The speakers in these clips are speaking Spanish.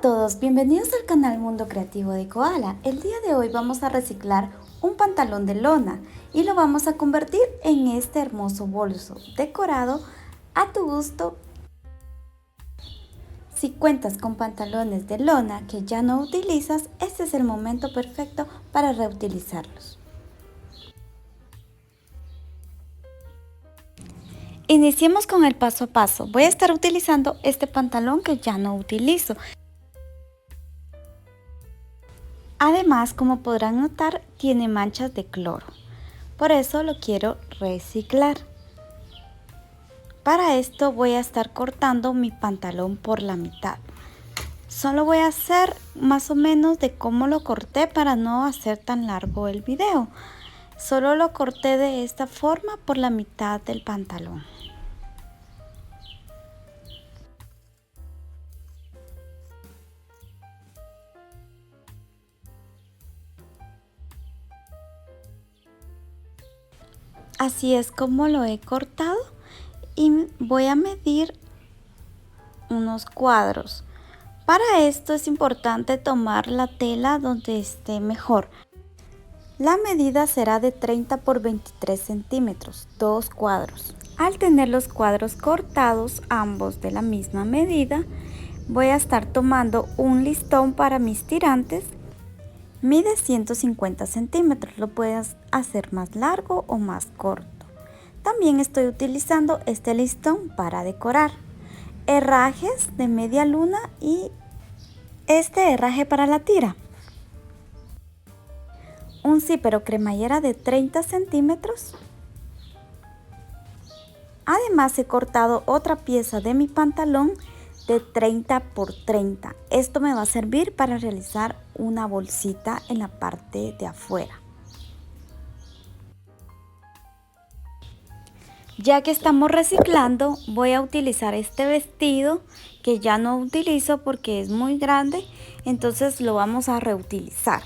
a todos, bienvenidos al canal Mundo Creativo de Koala. El día de hoy vamos a reciclar un pantalón de lona y lo vamos a convertir en este hermoso bolso decorado a tu gusto. Si cuentas con pantalones de lona que ya no utilizas, este es el momento perfecto para reutilizarlos. Iniciemos con el paso a paso. Voy a estar utilizando este pantalón que ya no utilizo. Además, como podrán notar, tiene manchas de cloro. Por eso lo quiero reciclar. Para esto voy a estar cortando mi pantalón por la mitad. Solo voy a hacer más o menos de cómo lo corté para no hacer tan largo el video. Solo lo corté de esta forma por la mitad del pantalón. Así es como lo he cortado y voy a medir unos cuadros. Para esto es importante tomar la tela donde esté mejor. La medida será de 30 por 23 centímetros, 2 cuadros. Al tener los cuadros cortados, ambos de la misma medida, voy a estar tomando un listón para mis tirantes. Mide 150 centímetros, lo puedes hacer más largo o más corto. También estoy utilizando este listón para decorar. Herrajes de media luna y este herraje para la tira. Un zipper o cremallera de 30 centímetros. Además he cortado otra pieza de mi pantalón de 30 por 30. Esto me va a servir para realizar una bolsita en la parte de afuera. Ya que estamos reciclando, voy a utilizar este vestido que ya no utilizo porque es muy grande, entonces lo vamos a reutilizar.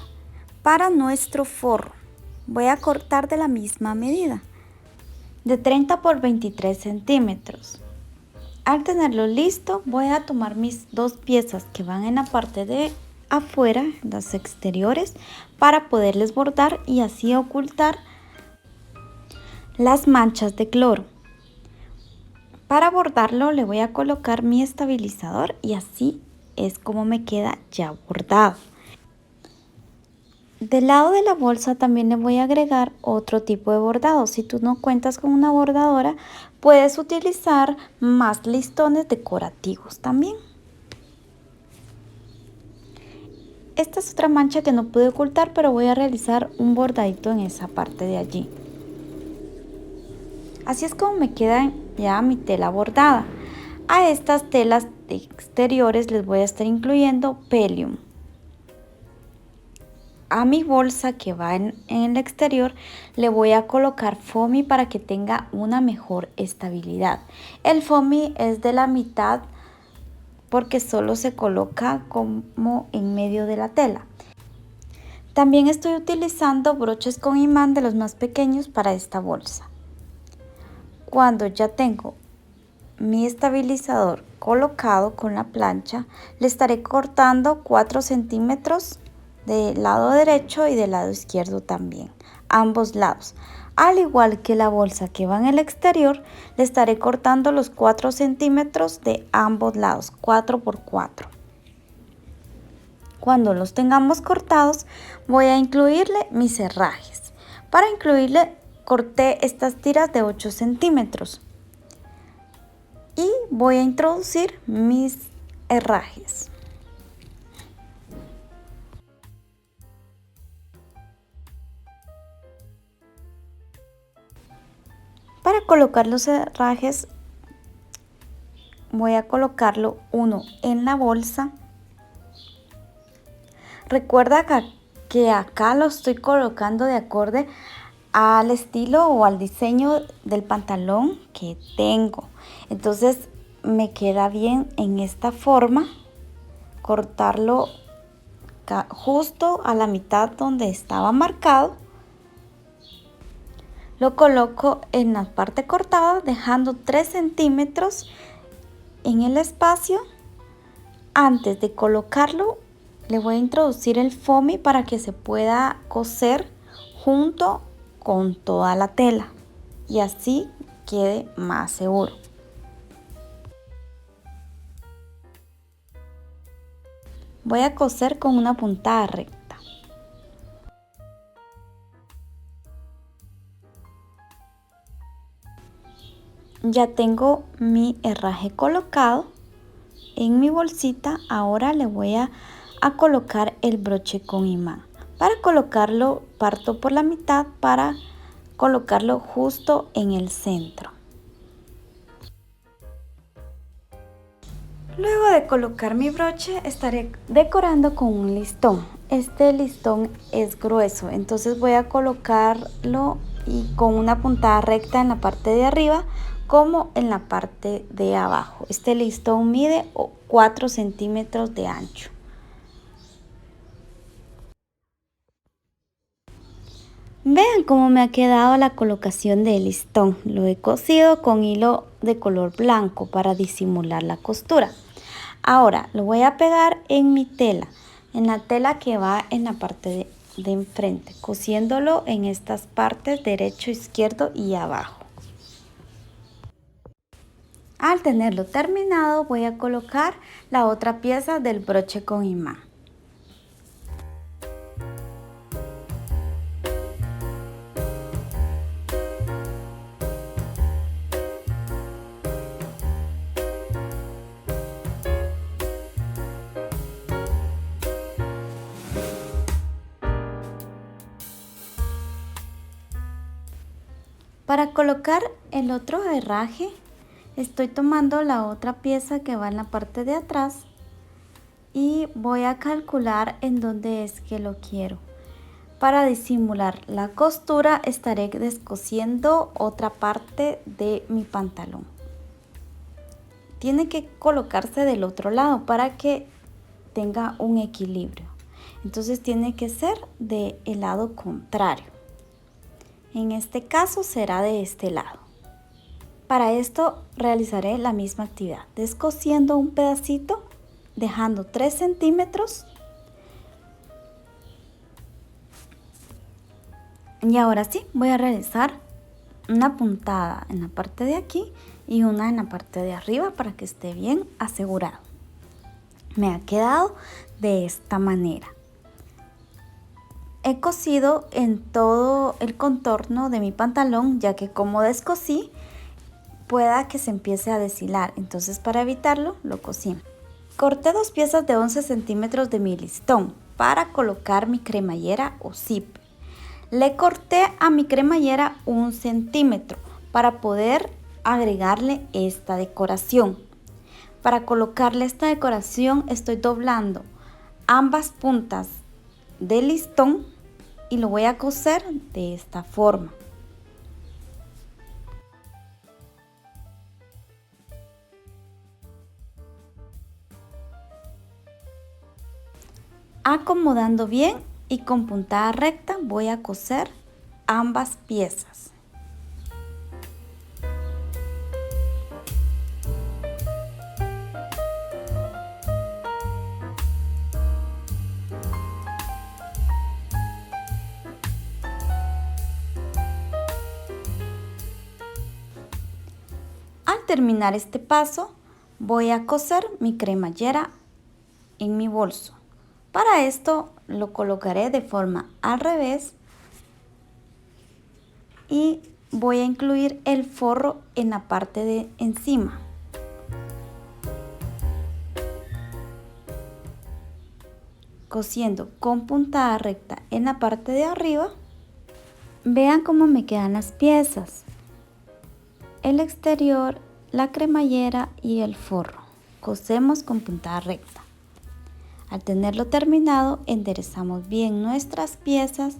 Para nuestro forro, voy a cortar de la misma medida, de 30 por 23 centímetros. Al tenerlo listo, voy a tomar mis dos piezas que van en la parte de afuera, las exteriores, para poderles bordar y así ocultar las manchas de cloro. Para bordarlo le voy a colocar mi estabilizador y así es como me queda ya bordado. Del lado de la bolsa también le voy a agregar otro tipo de bordado. Si tú no cuentas con una bordadora, puedes utilizar más listones decorativos también. Esta es otra mancha que no pude ocultar, pero voy a realizar un bordadito en esa parte de allí. Así es como me queda ya mi tela bordada. A estas telas de exteriores les voy a estar incluyendo Pelium. A mi bolsa que va en el exterior le voy a colocar foamy para que tenga una mejor estabilidad. El foamy es de la mitad porque solo se coloca como en medio de la tela. También estoy utilizando broches con imán de los más pequeños para esta bolsa. Cuando ya tengo mi estabilizador colocado con la plancha, le estaré cortando 4 centímetros del lado derecho y del lado izquierdo también, ambos lados. Al igual que la bolsa que va en el exterior, le estaré cortando los 4 centímetros de ambos lados, 4 por 4. Cuando los tengamos cortados, voy a incluirle mis herrajes. Para incluirle, corté estas tiras de 8 centímetros y voy a introducir mis herrajes. Para colocar los herrajes voy a colocarlo uno en la bolsa. Recuerda que acá lo estoy colocando de acuerdo al estilo o al diseño del pantalón que tengo. Entonces me queda bien en esta forma cortarlo justo a la mitad donde estaba marcado. Lo coloco en la parte cortada dejando 3 centímetros en el espacio Antes de colocarlo, le voy a introducir el foamy para que se pueda coser junto con toda la tela y así quede más seguro. Voy a coser con una puntada recta. Ya tengo mi herraje colocado en mi bolsita. Ahora le voy a colocar el broche con imán. Para colocarlo, parto por la mitad para colocarlo justo en el centro. Luego de colocar mi broche, estaré decorando con un listón. Este listón es grueso, entonces voy a colocarlo y con una puntada recta en la parte de arriba como en la parte de abajo. Este listón mide 4 centímetros de ancho. Vean cómo me ha quedado la colocación del listón. Lo he cosido con hilo de color blanco para disimular la costura. Ahora lo voy a pegar en mi tela, en la tela que va en la parte de enfrente, cosiéndolo en estas partes derecho, izquierdo y abajo. Al tenerlo terminado, voy a colocar la otra pieza del broche con imán. Para colocar el otro herraje, estoy tomando la otra pieza que va en la parte de atrás y voy a calcular en dónde es que lo quiero. Para disimular la costura, estaré descosiendo otra parte de mi pantalón. Tiene que colocarse del otro lado para que tenga un equilibrio. Entonces tiene que ser del lado contrario. En este caso será de este lado. Para esto realizaré la misma actividad, descosiendo un pedacito, dejando 3 centímetros. Y ahora sí, voy a realizar una puntada en la parte de aquí y una en la parte de arriba para que esté bien asegurado. Me ha quedado de esta manera. He cosido en todo el contorno de mi pantalón, ya que como descosí, pueda que se empiece a deshilar. Entonces, para evitarlo, lo cosí. Corté 2 piezas de 11 centímetros de mi listón para colocar mi cremallera o zip. Le corté a mi cremallera 1 centímetro para poder agregarle esta decoración. Para colocarle esta decoración estoy doblando ambas puntas del listón y lo voy a coser de esta forma. Acomodando bien y con puntada recta voy a coser ambas piezas. Al terminar este paso, voy a coser mi cremallera en mi bolso. Para esto lo colocaré de forma al revés y voy a incluir el forro en la parte de encima. Cosiendo con puntada recta en la parte de arriba. Vean cómo me quedan las piezas. El exterior, la cremallera y el forro. Cosemos con puntada recta. Al tenerlo terminado, enderezamos bien nuestras piezas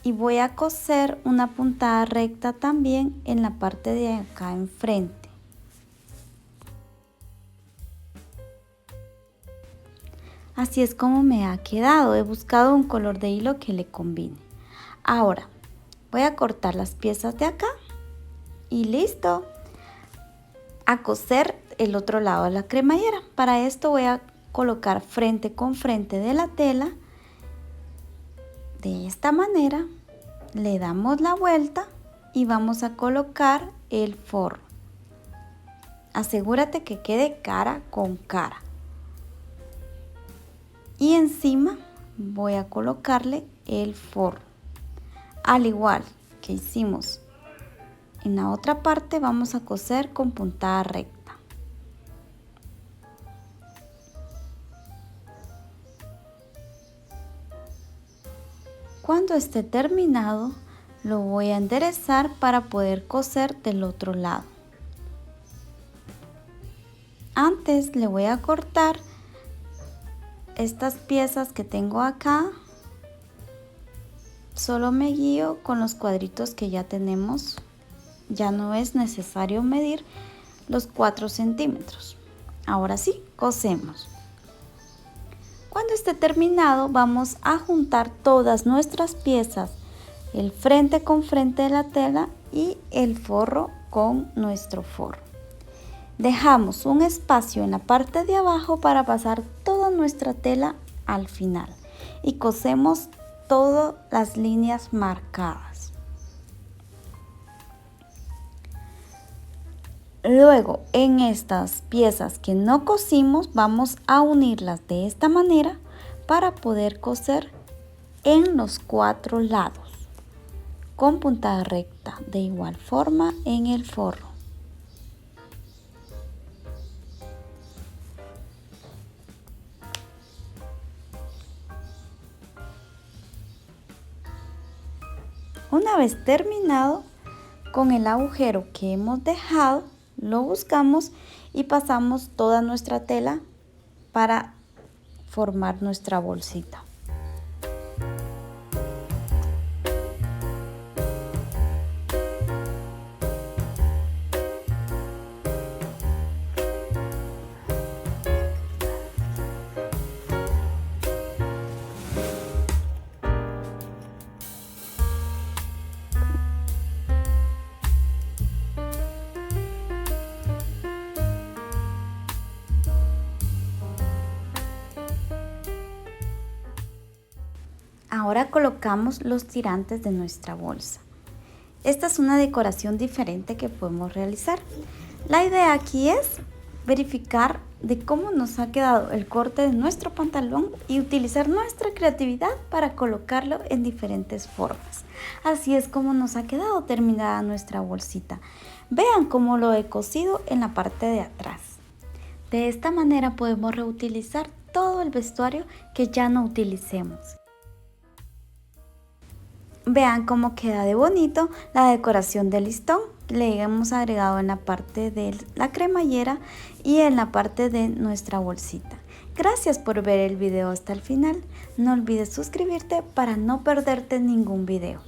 y voy a coser una puntada recta también en la parte de acá enfrente. Así es como me ha quedado. He buscado un color de hilo que le combine. Ahora voy a cortar las piezas de acá y listo. a coser el otro lado de la cremallera. Para esto voy a colocar frente con frente de la tela. De esta manera le damos la vuelta y vamos a colocar el forro. Asegúrate que quede cara con cara. Y encima voy a colocarle el forro. Al igual que hicimos en la otra parte, vamos a coser con puntada recta. Cuando esté terminado, lo voy a enderezar para poder coser del otro lado. Antes le voy a cortar estas piezas que tengo acá. Solo me guío con los cuadritos que ya tenemos. Ya no es necesario medir los 4 centímetros. Ahora sí, cosemos. Cuando esté terminado, vamos a juntar todas nuestras piezas, el frente con frente de la tela y el forro con nuestro forro. Dejamos un espacio en la parte de abajo para pasar toda nuestra tela al final y cosemos todas las líneas marcadas. Luego, en estas piezas que no cosimos, vamos a unirlas de esta manera para poder coser en los 4 lados con puntada recta, de igual forma en el forro. Una vez terminado, con el agujero que hemos dejado, lo buscamos y pasamos toda nuestra tela para formar nuestra bolsita. Ahora colocamos los tirantes de nuestra bolsa. Esta es una decoración diferente que podemos realizar. La idea aquí es verificar de cómo nos ha quedado el corte de nuestro pantalón y utilizar nuestra creatividad para colocarlo en diferentes formas. Así es como nos ha quedado terminada nuestra bolsita. Vean cómo lo he cosido en la parte de atrás. De esta manera podemos reutilizar todo el vestuario que ya no utilicemos. Vean cómo queda de bonito la decoración del listón. Le hemos agregado en la parte de la cremallera y en la parte de nuestra bolsita. Gracias por ver el video hasta el final. No olvides suscribirte para no perderte ningún video.